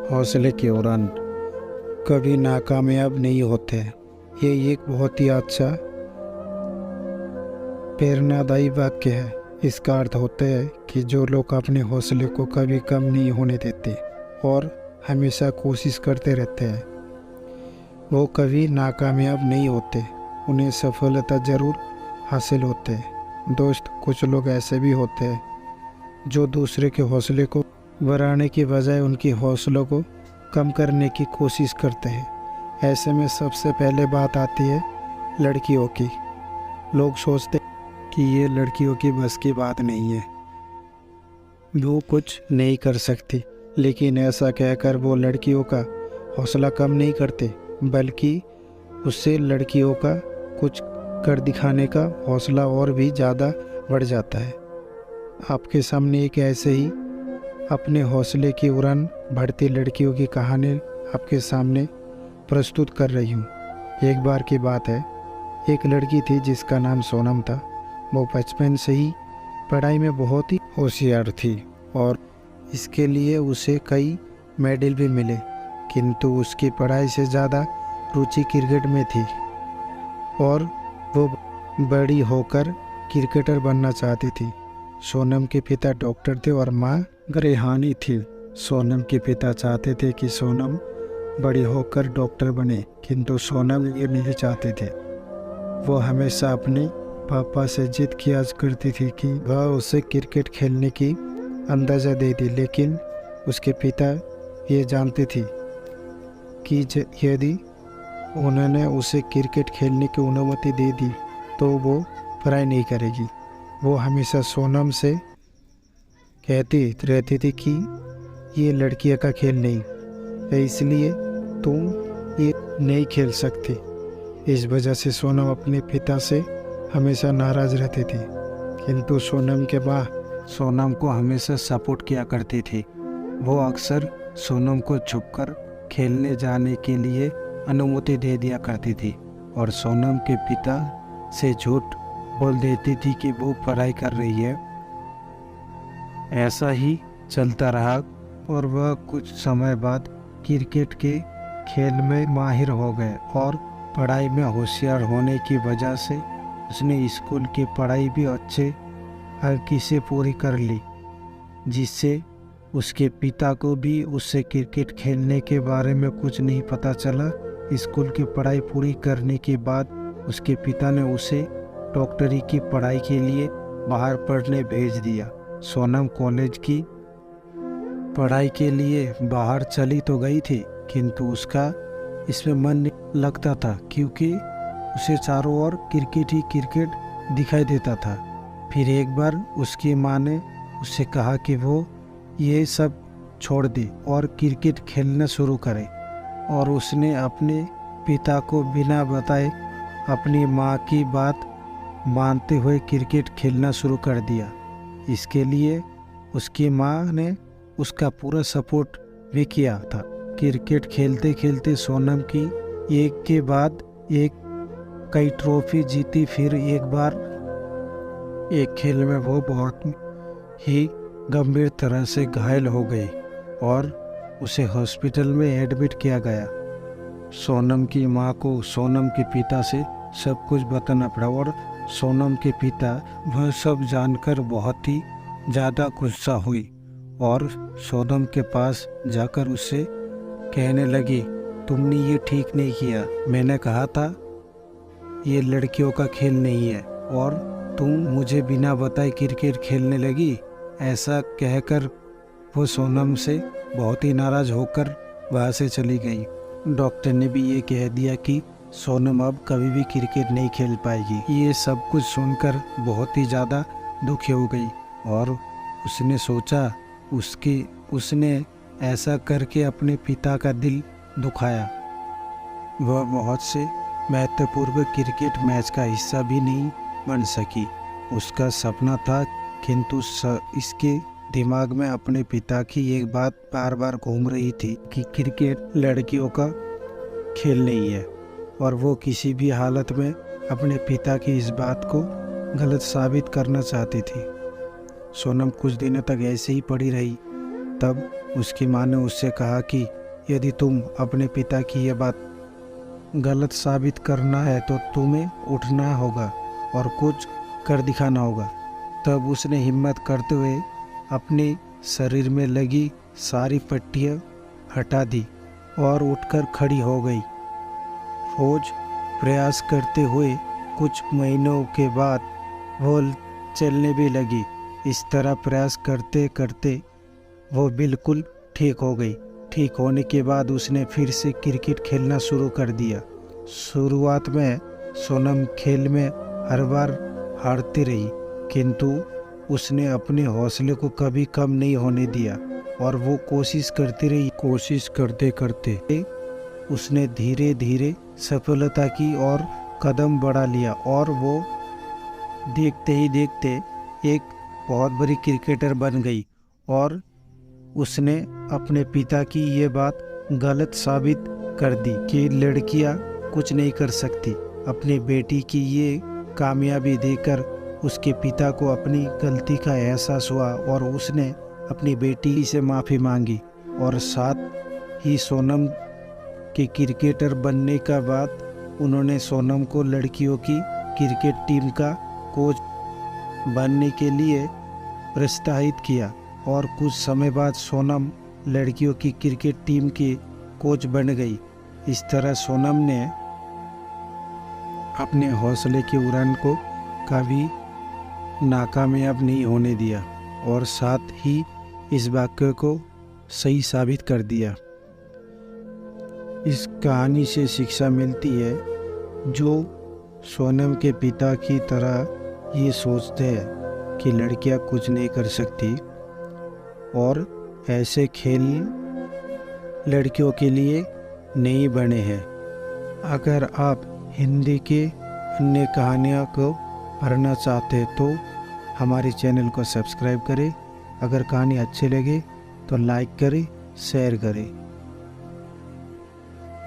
हौसले की उड़ान कभी नाकामयाब नहीं होते। ये एक बहुत ही अच्छा प्रेरणादायी वाक्य है। इसका अर्थ होता है कि जो लोग अपने हौसले को कभी कम नहीं होने देते और हमेशा कोशिश करते रहते हैं, वो कभी नाकामयाब नहीं होते। उन्हें सफलता ज़रूर हासिल होते है। दोस्त, कुछ लोग ऐसे भी होते हैं जो दूसरे के हौसले को बढ़ाने की बजाय उनकी हौसलों को कम करने की कोशिश करते हैं। ऐसे में सबसे पहले बात आती है लड़कियों की। लोग सोचते कि ये लड़कियों की बस की बात नहीं है, वो कुछ नहीं कर सकती, लेकिन ऐसा कहकर वो लड़कियों का हौसला कम नहीं करते, बल्कि उससे लड़कियों का कुछ कर दिखाने का हौसला और भी ज़्यादा बढ़ जाता है। आपके सामने एक ऐसे ही अपने हौसले की उड़ान बढ़ती लड़कियों की कहानी आपके सामने प्रस्तुत कर रही हूँ। एक बार की बात है, एक लड़की थी जिसका नाम सोनम था। वो बचपन से ही पढ़ाई में बहुत ही होशियार थी और इसके लिए उसे कई मेडल भी मिले, किंतु उसकी पढ़ाई से ज़्यादा रुचि क्रिकेट में थी और वो बड़ी होकर क्रिकेटर बनना चाहती थी। सोनम के पिता डॉक्टर थे और माँ गृहिणी थी। सोनम के पिता चाहते थे कि सोनम बड़ी होकर डॉक्टर बने, किंतु सोनम ये नहीं चाहते थे। वो हमेशा अपने पापा से जिद किया करती थी कि वह उसे क्रिकेट खेलने की अंदाज़ा दे दी, लेकिन उसके पिता ये जानते थे कि यदि उन्होंने उसे क्रिकेट खेलने की अनुमति दे दी तो वो पढ़ाई नहीं करेगी। वो हमेशा सोनम से कहती रहती थी कि ये लड़कियों का खेल नहीं है, इसलिए तुम ये नहीं खेल सकती। इस वजह से सोनम अपने पिता से हमेशा नाराज़ रहती थी, किंतु सोनम के माँ सोनम को हमेशा सपोर्ट किया करती थी। वो अक्सर सोनम को छुपकर खेलने जाने के लिए अनुमति दे दिया करती थी और सोनम के पिता से झूठ बोल देती थी कि वो पढ़ाई कर रही है। ऐसा ही चलता रहा और वह कुछ समय बाद क्रिकेट के खेल में माहिर हो गए और पढ़ाई में होशियार होने की वजह से उसने स्कूल की पढ़ाई भी अच्छे अंक से पूरी कर ली, जिससे उसके पिता को भी उससे क्रिकेट खेलने के बारे में कुछ नहीं पता चला। स्कूल की पढ़ाई पूरी करने के बाद उसके पिता ने उसे डॉक्टरी की पढ़ाई के लिए बाहर पढ़ने भेज दिया। सोनम कॉलेज की पढ़ाई के लिए बाहर चली तो गई थी, किंतु उसका इसमें मन नहीं लगता था, क्योंकि उसे चारों ओर क्रिकेट ही क्रिकेट दिखाई देता था। फिर एक बार उसकी माँ ने उससे कहा कि वो ये सब छोड़ दे और क्रिकेट खेलना शुरू करे, और उसने अपने पिता को बिना बताए अपनी माँ की बात मानते हुए क्रिकेट खेलना शुरू कर दिया। इसके लिए उसकी माँ ने उसका पूरा सपोर्ट भी किया था। क्रिकेट खेलते खेलते सोनम की एक के बाद एक कई ट्रॉफी जीती। फिर एक बार एक खेल में वो बहुत ही गंभीर तरह से घायल हो गई और उसे हॉस्पिटल में एडमिट किया गया। सोनम की माँ को सोनम के पिता से सब कुछ बताना पड़ा और सोनम के पिता वह सब जानकर बहुत ही ज़्यादा गुस्सा हुई और सोनम के पास जाकर उससे कहने लगी, तुमने ये ठीक नहीं किया। मैंने कहा था ये लड़कियों का खेल नहीं है और तुम मुझे बिना बताए क्रिकेट खेलने लगी। ऐसा कहकर वो सोनम से बहुत ही नाराज़ होकर वहाँ से चली गई। डॉक्टर ने भी ये कह दिया कि सोनम अब कभी भी क्रिकेट नहीं खेल पाएगी। ये सब कुछ सुनकर बहुत ही ज़्यादा दुखी हो गई और उसने सोचा उसने ऐसा करके अपने पिता का दिल दुखाया। वह बहुत से महत्वपूर्ण क्रिकेट मैच का हिस्सा भी नहीं बन सकी। उसका सपना था, किंतु इसके दिमाग में अपने पिता की एक बात बार बार घूम रही थी कि क्रिकेट लड़कियों का खेल नहीं है, और वो किसी भी हालत में अपने पिता की इस बात को गलत साबित करना चाहती थी। सोनम कुछ दिनों तक ऐसे ही पड़ी रही तब उसकी माँ ने उससे कहा कि यदि तुम अपने पिता की यह बात गलत साबित करना है तो तुम्हें उठना होगा और कुछ कर दिखाना होगा। तब उसने हिम्मत करते हुए अपने शरीर में लगी सारी पट्टियाँ हटा दी और उठकर खड़ी हो गई। रोज प्रयास करते हुए कुछ महीनों के बाद वो चलने भी लगी। इस तरह प्रयास करते करते वो बिल्कुल ठीक हो गई। ठीक होने के बाद उसने फिर से क्रिकेट खेलना शुरू कर दिया। शुरुआत में सोनम खेल में हर बार हारती रही, किंतु उसने अपने हौसले को कभी कम नहीं होने दिया और वो कोशिश करती रही। कोशिश करते करते उसने धीरे धीरे सफलता की और कदम बढ़ा लिया और वो देखते ही देखते एक बहुत बड़ी क्रिकेटर बन गई। और उसने अपने पिता की ये बात गलत साबित कर दी कि लड़कियां कुछ नहीं कर सकती। अपनी बेटी की ये कामयाबी देखकर उसके पिता को अपनी गलती का एहसास हुआ और उसने अपनी बेटी से माफ़ी मांगी। और साथ ही सोनम के क्रिकेटर बनने का बाद उन्होंने सोनम को लड़कियों की क्रिकेट टीम का कोच बनने के लिए प्रोत्साहित किया और कुछ समय बाद सोनम लड़कियों की क्रिकेट टीम की कोच बन गई। इस तरह सोनम ने अपने हौसले की उड़ान को कभी नाकामयाब नहीं होने दिया और साथ ही इस वाक्य को सही साबित कर दिया। इस कहानी से शिक्षा मिलती है, जो सोनम के पिता की तरह ये सोचते हैं कि लड़कियां कुछ नहीं कर सकती और ऐसे खेल लड़कियों के लिए नहीं बने हैं। अगर आप हिंदी के अन्य कहानियों को पढ़ना चाहते हैं तो हमारे चैनल को सब्सक्राइब करें। अगर कहानी अच्छी लगे तो लाइक करें, शेयर करें।